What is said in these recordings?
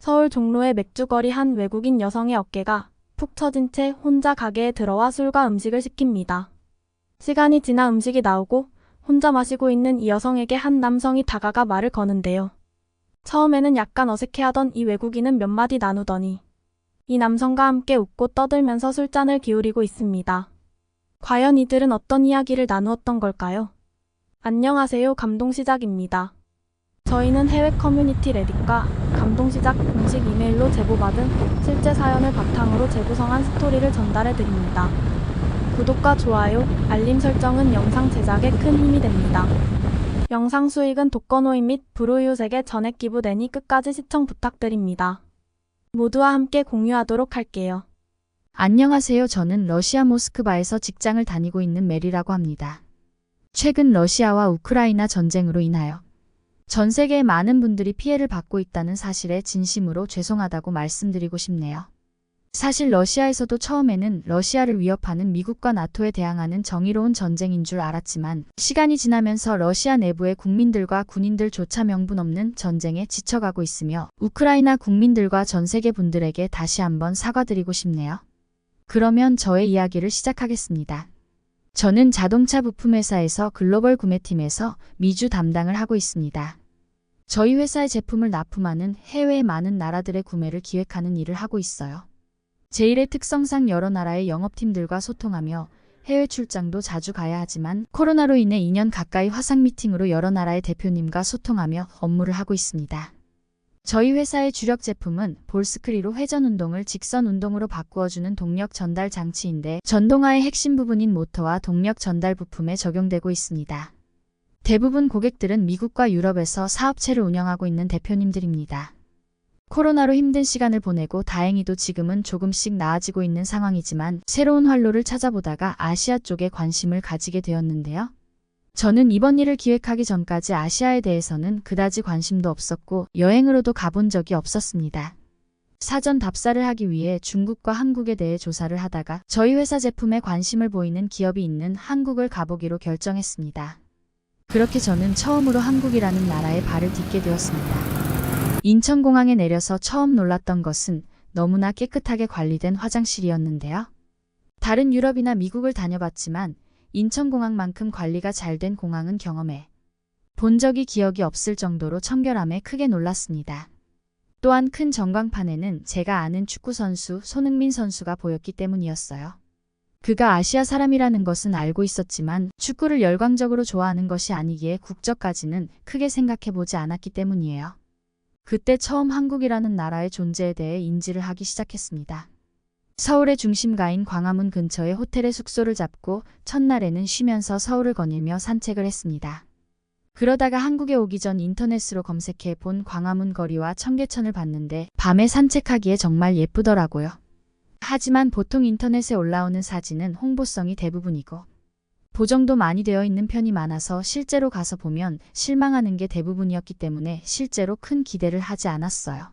서울 종로의 맥주거리 한 외국인 여성의 어깨가 푹 처진 채 혼자 가게에 들어와 술과 음식을 시킵니다. 시간이 지나 음식이 나오고 혼자 마시고 있는 이 여성에게 한 남성이 다가가 말을 거는데요. 처음에는 약간 어색해하던 이 외국인은 몇 마디 나누더니 이 남성과 함께 웃고 떠들면서 술잔을 기울이고 있습니다. 과연 이들은 어떤 이야기를 나누었던 걸까요? 안녕하세요, 감동시작입니다. 저희는 해외 커뮤니티 레딧과 감동시작 공식 이메일로 제보받은 실제 사연을 바탕으로 재구성한 스토리를 전달해드립니다. 구독과 좋아요, 알림 설정은 영상 제작에 큰 힘이 됩니다. 영상 수익은 독거노인 및 불우이웃에게 전액 기부되니 끝까지 시청 부탁드립니다. 모두와 함께 공유하도록 할게요. 안녕하세요. 저는 러시아 모스크바에서 직장을 다니고 있는 메리라고 합니다. 최근 러시아와 우크라이나 전쟁으로 인하여 전 세계의 많은 분들이 피해를 받고 있다는 사실에 진심으로 죄송하다고 말씀드리고 싶네요. 사실 러시아에서도 처음에는 러시아를 위협하는 미국과 나토에 대항하는 정의로운 전쟁인 줄 알았지만 시간이 지나면서 러시아 내부의 국민들과 군인들조차 명분 없는 전쟁에 지쳐가고 있으며 우크라이나 국민들과 전 세계 분들에게 다시 한번 사과드리고 싶네요. 그러면 저의 이야기를 시작하겠습니다. 저는 자동차 부품 회사에서 글로벌 구매팀에서 미주 담당을 하고 있습니다. 저희 회사의 제품을 납품하는 해외의 많은 나라들의 구매를 기획하는 일을 하고 있어요. 제 일의 특성상 여러 나라의 영업팀들과 소통하며 해외 출장도 자주 가야 하지만 코로나로 인해 2년 가까이 화상 미팅으로 여러 나라의 대표님과 소통하며 업무를 하고 있습니다. 저희 회사의 주력 제품은 볼스크리로 회전 운동을 직선 운동으로 바꾸어주는 동력 전달 장치인데 전동화의 핵심 부분인 모터와 동력 전달 부품에 적용되고 있습니다. 대부분 고객들은 미국과 유럽에서 사업체를 운영하고 있는 대표님들입니다. 코로나로 힘든 시간을 보내고 다행히도 지금은 조금씩 나아지고 있는 상황이지만 새로운 활로를 찾아보다가 아시아 쪽에 관심을 가지게 되었는데요. 저는 이번 일을 기획하기 전까지 아시아에 대해서는 그다지 관심도 없었고 여행으로도 가본 적이 없었습니다. 사전 답사를 하기 위해 중국과 한국에 대해 조사를 하다가 저희 회사 제품에 관심을 보이는 기업이 있는 한국을 가보기로 결정했습니다. 그렇게 저는 처음으로 한국이라는 나라에 발을 딛게 되었습니다. 인천공항에 내려서 처음 놀랐던 것은 너무나 깨끗하게 관리된 화장실이었는데요. 다른 유럽이나 미국을 다녀봤지만 인천공항만큼 관리가 잘 된 공항은 경험해 본 적이 기억이 없을 정도로 청결함에 크게 놀랐습니다. 또한 큰 전광판에는 제가 아는 축구선수 손흥민 선수가 보였기 때문이었어요. 그가 아시아 사람이라는 것은 알고 있었지만 축구를 열광적으로 좋아하는 것이 아니기에 국적까지는 크게 생각해보지 않았기 때문이에요. 그때 처음 한국이라는 나라의 존재에 대해 인지를 하기 시작했습니다. 서울의 중심가인 광화문 근처에 호텔에 숙소를 잡고 첫날에는 쉬면서 서울을 거닐며 산책을 했습니다. 그러다가 한국에 오기 전 인터넷으로 검색해 본 광화문 거리와 청계천을 봤는데 밤에 산책하기에 정말 예쁘더라고요. 하지만 보통 인터넷에 올라오는 사진은 홍보성이 대부분이고 보정도 많이 되어 있는 편이 많아서 실제로 가서 보면 실망하는 게 대부분이었기 때문에 실제로 큰 기대를 하지 않았어요.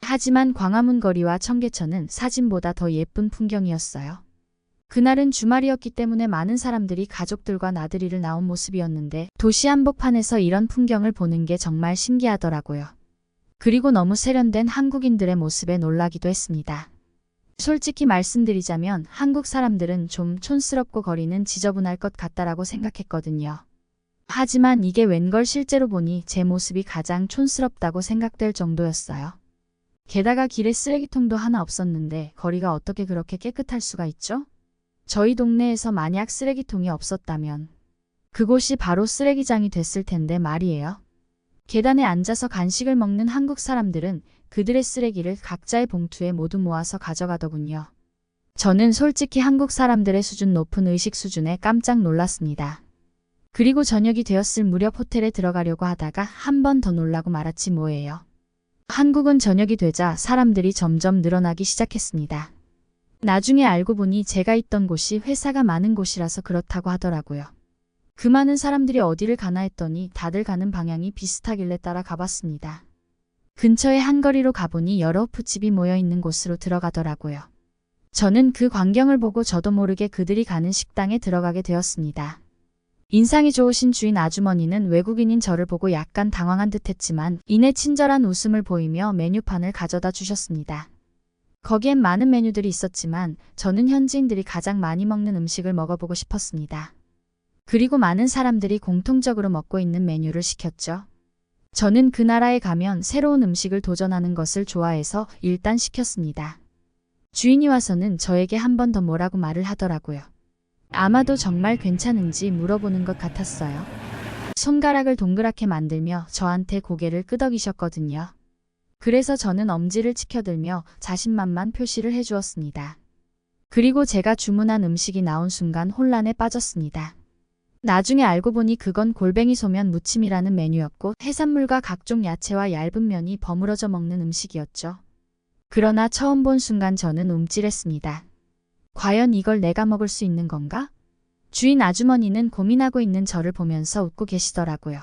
하지만 광화문 거리와 청계천은 사진보다 더 예쁜 풍경이었어요. 그날은 주말이었기 때문에 많은 사람들이 가족들과 나들이를 나온 모습이었는데 도시 한복판에서 이런 풍경을 보는 게 정말 신기하더라고요. 그리고 너무 세련된 한국인들의 모습에 놀라기도 했습니다. 솔직히 말씀드리자면 한국 사람들은 좀 촌스럽고 거리는 지저분할 것 같다라고 생각했거든요. 하지만 이게 웬걸 실제로 보니 제 모습이 가장 촌스럽다고 생각될 정도였어요. 게다가 길에 쓰레기통도 하나 없었는데 거리가 어떻게 그렇게 깨끗할 수가 있죠? 저희 동네에서 만약 쓰레기통이 없었다면 그곳이 바로 쓰레기장이 됐을 텐데 말이에요. 계단에 앉아서 간식을 먹는 한국 사람들은 그들의 쓰레기를 각자의 봉투에 모두 모아서 가져가더군요. 저는 솔직히 한국 사람들의 수준 높은 의식 수준에 깜짝 놀랐습니다. 그리고 저녁이 되었을 무렵 호텔에 들어가려고 하다가 한 번 더 놀라고 말았지 뭐예요. 한국은 저녁이 되자 사람들이 점점 늘어나기 시작했습니다. 나중에 알고 보니 제가 있던 곳이 회사가 많은 곳이라서 그렇다고 하더라고요. 그 많은 사람들이 어디를 가나 했더니 다들 가는 방향이 비슷하길래 따라 가봤습니다. 근처의 한거리로 가보니 여러 호프집이 모여있는 곳으로 들어가더라고요. 저는 그 광경을 보고 저도 모르게 그들이 가는 식당에 들어가게 되었습니다. 인상이 좋으신 주인 아주머니는 외국인인 저를 보고 약간 당황한 듯 했지만 이내 친절한 웃음을 보이며 메뉴판을 가져다 주셨습니다. 거기엔 많은 메뉴들이 있었지만 저는 현지인들이 가장 많이 먹는 음식을 먹어보고 싶었습니다. 그리고 많은 사람들이 공통적으로 먹고 있는 메뉴를 시켰죠. 저는 그 나라에 가면 새로운 음식을 도전하는 것을 좋아해서 일단 시켰습니다. 주인이 와서는 저에게 한 번 더 뭐라고 말을 하더라고요. 아마도 정말 괜찮은지 물어보는 것 같았어요. 손가락을 동그랗게 만들며 저한테 고개를 끄덕이셨거든요. 그래서 저는 엄지를 치켜들며 자신만만 표시를 해주었습니다. 그리고 제가 주문한 음식이 나온 순간 혼란에 빠졌습니다. 나중에 알고 보니 그건 골뱅이 소면 무침이라는 메뉴였고 해산물과 각종 야채와 얇은 면이 버무려져 먹는 음식이었죠. 그러나 처음 본 순간 저는 움찔했습니다. 과연 이걸 내가 먹을 수 있는 건가? 주인 아주머니는 고민하고 있는 저를 보면서 웃고 계시더라고요.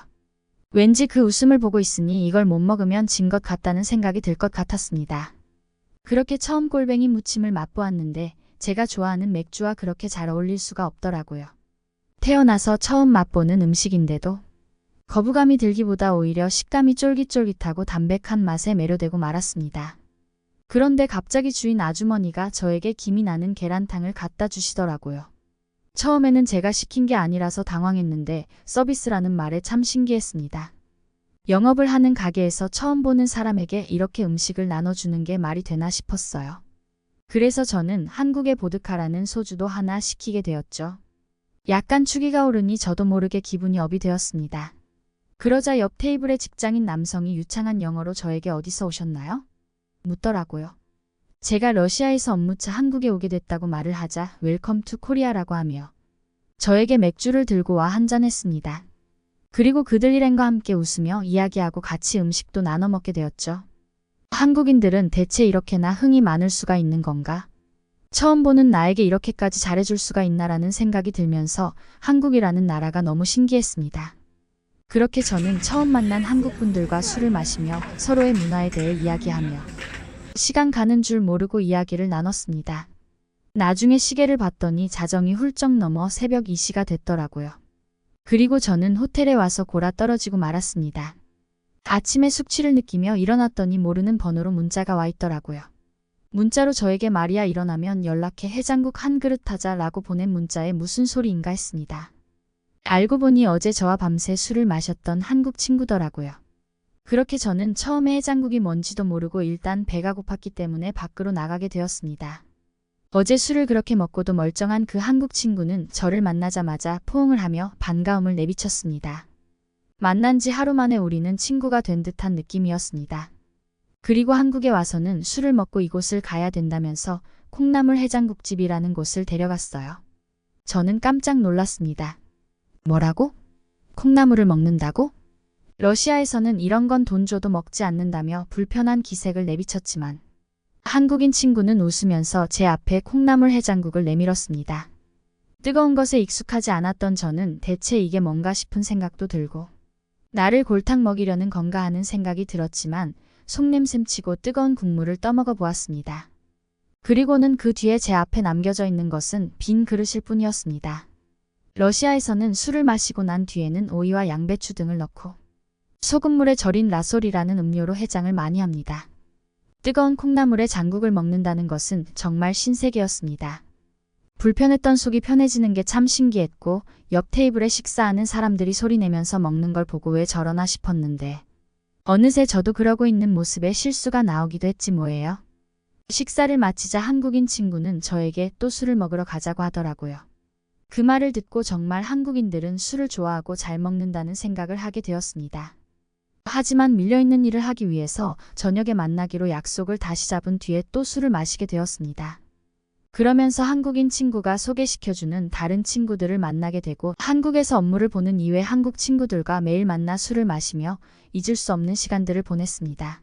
왠지 그 웃음을 보고 있으니 이걸 못 먹으면 진 것 같다는 생각이 들 것 같았습니다. 그렇게 처음 골뱅이 무침을 맛보았는데 제가 좋아하는 맥주와 그렇게 잘 어울릴 수가 없더라고요. 태어나서 처음 맛보는 음식인데도 거부감이 들기보다 오히려 식감이 쫄깃쫄깃하고 담백한 맛에 매료되고 말았습니다. 그런데 갑자기 주인 아주머니가 저에게 김이 나는 계란탕을 갖다 주시더라고요. 처음에는 제가 시킨 게 아니라서 당황했는데 서비스라는 말에 참 신기했습니다. 영업을 하는 가게에서 처음 보는 사람에게 이렇게 음식을 나눠주는 게 말이 되나 싶었어요. 그래서 저는 한국의 보드카라는 소주도 하나 시키게 되었죠. 약간 추기가 오르니 저도 모르게 기분이 업이 되었습니다. 그러자 옆 테이블의 직장인 남성이 유창한 영어로 저에게 어디서 오셨나요? 묻더라고요. 제가 러시아에서 업무차 한국에 오게 됐다고 말을 하자 웰컴 투 코리아라고 하며 저에게 맥주를 들고 와 한잔 했습니다. 그리고 그들 일행과 함께 웃으며 이야기하고 같이 음식도 나눠 먹게 되었죠. 한국인들은 대체 이렇게나 흥이 많을 수가 있는 건가? 처음 보는 나에게 이렇게까지 잘해줄 수가 있나라는 생각이 들면서 한국이라는 나라가 너무 신기했습니다. 그렇게 저는 처음 만난 한국분들과 술을 마시며 서로의 문화에 대해 이야기하며 시간 가는 줄 모르고 이야기를 나눴습니다. 나중에 시계를 봤더니 자정이 훌쩍 넘어 새벽 2시가 됐더라고요. 그리고 저는 호텔에 와서 골아 떨어지고 말았습니다. 아침에 숙취를 느끼며 일어났더니 모르는 번호로 문자가 와 있더라고요. 문자로 저에게 말이야 일어나면 연락해 해장국 한 그릇 하자 라고 보낸 문자에 무슨 소리인가 했습니다. 알고 보니 어제 저와 밤새 술을 마셨던 한국 친구더라고요. 그렇게 저는 처음에 해장국이 뭔지도 모르고 일단 배가 고팠기 때문에 밖으로 나가게 되었습니다. 어제 술을 그렇게 먹고도 멀쩡한 그 한국 친구는 저를 만나자마자 포옹을 하며 반가움을 내비쳤습니다. 만난 지 하루 만에 우리는 친구가 된 듯한 느낌이었습니다. 그리고 한국에 와서는 술을 먹고 이곳을 가야 된다면서 콩나물 해장국집이라는 곳을 데려갔어요. 저는 깜짝 놀랐습니다. 뭐라고? 콩나물을 먹는다고? 러시아에서는 이런 건 돈 줘도 먹지 않는다며 불편한 기색을 내비쳤지만 한국인 친구는 웃으면서 제 앞에 콩나물 해장국을 내밀었습니다. 뜨거운 것에 익숙하지 않았던 저는 대체 이게 뭔가 싶은 생각도 들고 나를 골탕 먹이려는 건가 하는 생각이 들었지만 속냄새치고 뜨거운 국물을 떠먹어 보았습니다. 그리고는 그 뒤에 제 앞에 남겨져 있는 것은 빈 그릇일 뿐이었습니다. 러시아에서는 술을 마시고 난 뒤에는 오이와 양배추 등을 넣고 소금물에 절인 라솔이라는 음료로 해장을 많이 합니다. 뜨거운 콩나물에 장국을 먹는다는 것은 정말 신세계였습니다. 불편했던 속이 편해지는 게 참 신기했고 옆 테이블에 식사하는 사람들이 소리내면서 먹는 걸 보고 왜 저러나 싶었는데 어느새 저도 그러고 있는 모습에 실수가 나오기도 했지 뭐예요. 식사를 마치자 한국인 친구는 저에게 또 술을 먹으러 가자고 하더라고요. 그 말을 듣고 정말 한국인들은 술을 좋아하고 잘 먹는다는 생각을 하게 되었습니다. 하지만 밀려있는 일을 하기 위해서 저녁에 만나기로 약속을 다시 잡은 뒤에 또 술을 마시게 되었습니다. 그러면서 한국인 친구가 소개시켜주는 다른 친구들을 만나게 되고 한국에서 업무를 보는 이외 한국 친구들과 매일 만나 술을 마시며 잊을 수 없는 시간들을 보냈습니다.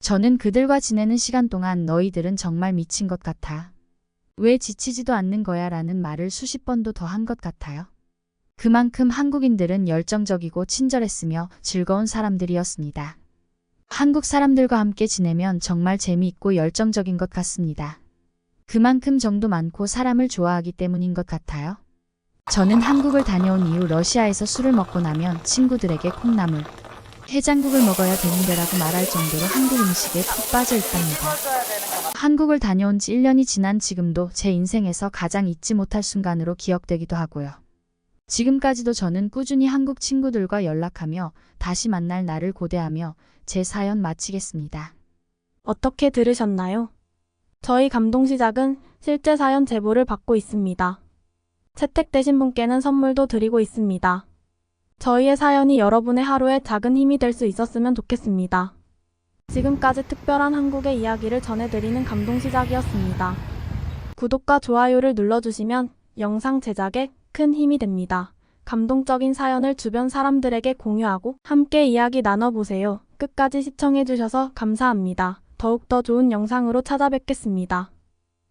저는 그들과 지내는 시간 동안 너희들은 정말 미친 것 같아. 왜 지치지도 않는 거야 라는 말을 수십 번도 더 한 것 같아요. 그만큼 한국인들은 열정적이고 친절했으며 즐거운 사람들이었습니다. 한국 사람들과 함께 지내면 정말 재미있고 열정적인 것 같습니다. 그만큼 정도 많고 사람을 좋아하기 때문인 것 같아요. 저는 한국을 다녀온 이후 러시아에서 술을 먹고 나면 친구들에게 콩나물, 해장국을 먹어야 되는데라고 말할 정도로 한국 음식에 푹 빠져 있답니다. 한국을 다녀온 지 1년이 지난 지금도 제 인생에서 가장 잊지 못할 순간으로 기억되기도 하고요. 지금까지도 저는 꾸준히 한국 친구들과 연락하며 다시 만날 날을 고대하며 제 사연 마치겠습니다. 어떻게 들으셨나요? 저희 감동시작은 실제 사연 제보를 받고 있습니다. 채택되신 분께는 선물도 드리고 있습니다. 저희의 사연이 여러분의 하루에 작은 힘이 될 수 있었으면 좋겠습니다. 지금까지 특별한 한국의 이야기를 전해드리는 감동시작이었습니다. 구독과 좋아요를 눌러주시면 영상 제작에 큰 힘이 됩니다. 감동적인 사연을 주변 사람들에게 공유하고 함께 이야기 나눠보세요. 끝까지 시청해주셔서 감사합니다. 더욱더 좋은 영상으로 찾아뵙겠습니다.